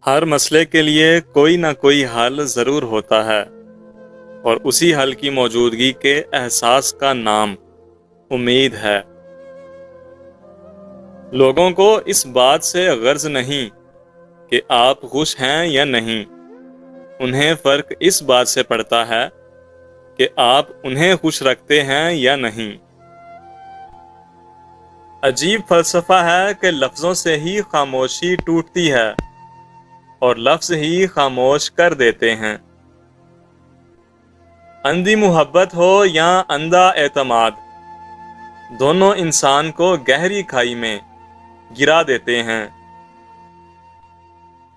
ہر مسئلے کے لیے کوئی نہ کوئی حل ضرور ہوتا ہے، اور اسی حل کی موجودگی کے احساس کا نام امید ہے۔ لوگوں کو اس بات سے غرض نہیں کہ آپ خوش ہیں یا نہیں، انہیں فرق اس بات سے پڑتا ہے کہ آپ انہیں خوش رکھتے ہیں یا نہیں۔ عجیب فلسفہ ہے کہ لفظوں سے ہی خاموشی ٹوٹتی ہے اور لفظ ہی خاموش کر دیتے ہیں۔ اندھی محبت ہو یا اندھا اعتماد، دونوں انسان کو گہری کھائی میں گرا دیتے ہیں۔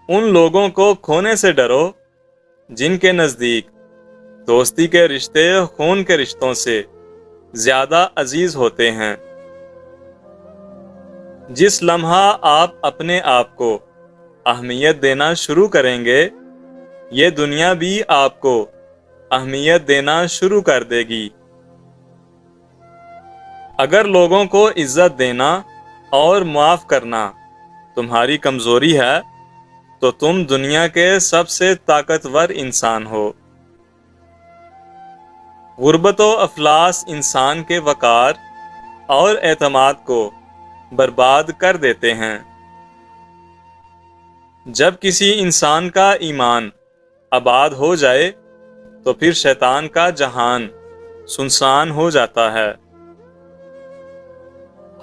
ان لوگوں کو کھونے سے ڈرو جن کے نزدیک دوستی کے رشتے خون کے رشتوں سے زیادہ عزیز ہوتے ہیں۔ جس لمحہ آپ اپنے آپ کو اہمیت دینا شروع کریں گے، یہ دنیا بھی آپ کو اہمیت دینا شروع کر دے گی۔ اگر لوگوں کو عزت دینا اور معاف کرنا تمہاری کمزوری ہے، تو تم دنیا کے سب سے طاقتور انسان ہو۔ غربت و افلاس انسان کے وقار اور اعتماد کو برباد کر دیتے ہیں۔ جب کسی انسان کا ایمان آباد ہو جائے تو پھر شیطان کا جہان سنسان ہو جاتا ہے۔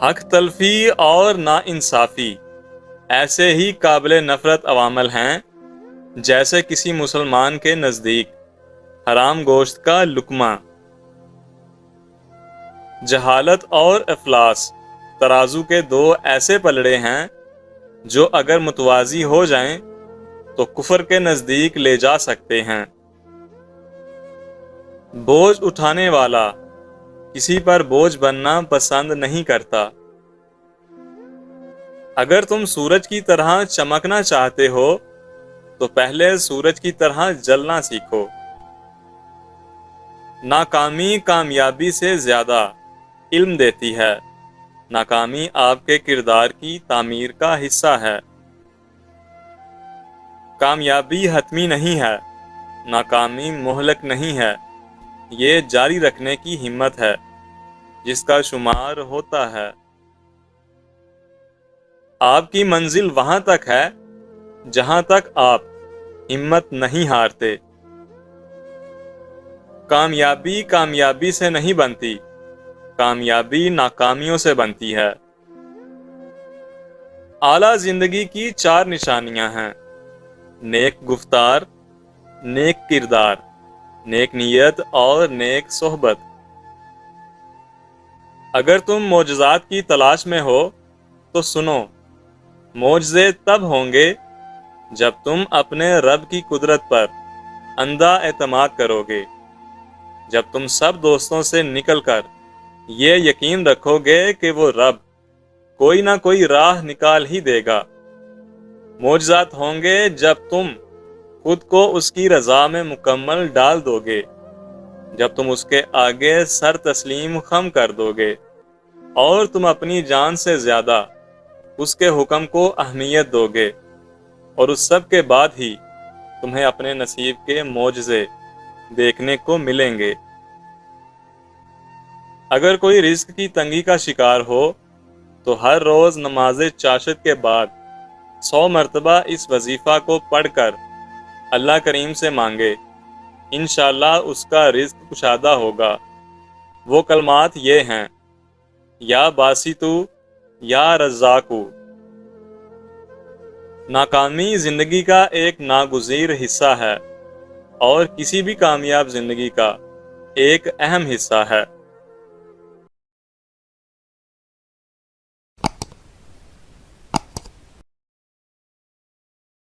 حق تلفی اور ناانصافی ایسے ہی قابل نفرت عوامل ہیں جیسے کسی مسلمان کے نزدیک حرام گوشت کا لقمہ۔ جہالت اور افلاس ترازو کے دو ایسے پلڑے ہیں جو اگر متوازی ہو جائیں تو کفر کے نزدیک لے جا سکتے ہیں۔ بوجھ اٹھانے والا کسی پر بوجھ بننا پسند نہیں کرتا۔ اگر تم سورج کی طرح چمکنا چاہتے ہو تو پہلے سورج کی طرح جلنا سیکھو۔ ناکامی کامیابی سے زیادہ علم دیتی ہے۔ ناکامی آپ کے کردار کی تعمیر کا حصہ ہے۔ کامیابی حتمی نہیں ہے، ناکامی مہلک نہیں ہے، یہ جاری رکھنے کی ہمت ہے جس کا شمار ہوتا ہے۔ آپ کی منزل وہاں تک ہے جہاں تک آپ ہمت نہیں ہارتے۔ کامیابی کامیابی سے نہیں بنتی، کامیابی ناکامیوں سے بنتی ہے۔ اعلیٰ زندگی کی 4 نشانیاں ہیں: نیک گفتار، نیک کردار، نیک نیت اور نیک صحبت۔ اگر تم معجزات کی تلاش میں ہو تو سنو، معجزے تب ہوں گے جب تم اپنے رب کی قدرت پر اندھا اعتماد کرو گے، جب تم سب دوستوں سے نکل کر یہ یقین رکھو گے کہ وہ رب کوئی نہ کوئی راہ نکال ہی دے گا۔ معجزات ہوں گے جب تم خود کو اس کی رضا میں مکمل ڈال دو گے، جب تم اس کے آگے سر تسلیم خم کر دو گے اور تم اپنی جان سے زیادہ اس کے حکم کو اہمیت دو گے، اور اس سب کے بعد ہی تمہیں اپنے نصیب کے معجزے دیکھنے کو ملیں گے۔ اگر کوئی رزق کی تنگی کا شکار ہو تو ہر روز نماز چاشت کے بعد 100 مرتبہ اس وظیفہ کو پڑھ کر اللہ کریم سے مانگے، انشاءاللہ اس کا رزق کشادہ ہوگا۔ وہ کلمات یہ ہیں: یا باسطو، یا رزاقو۔ ناکامی زندگی کا ایک ناگزیر حصہ ہے اور کسی بھی کامیاب زندگی کا ایک اہم حصہ ہے۔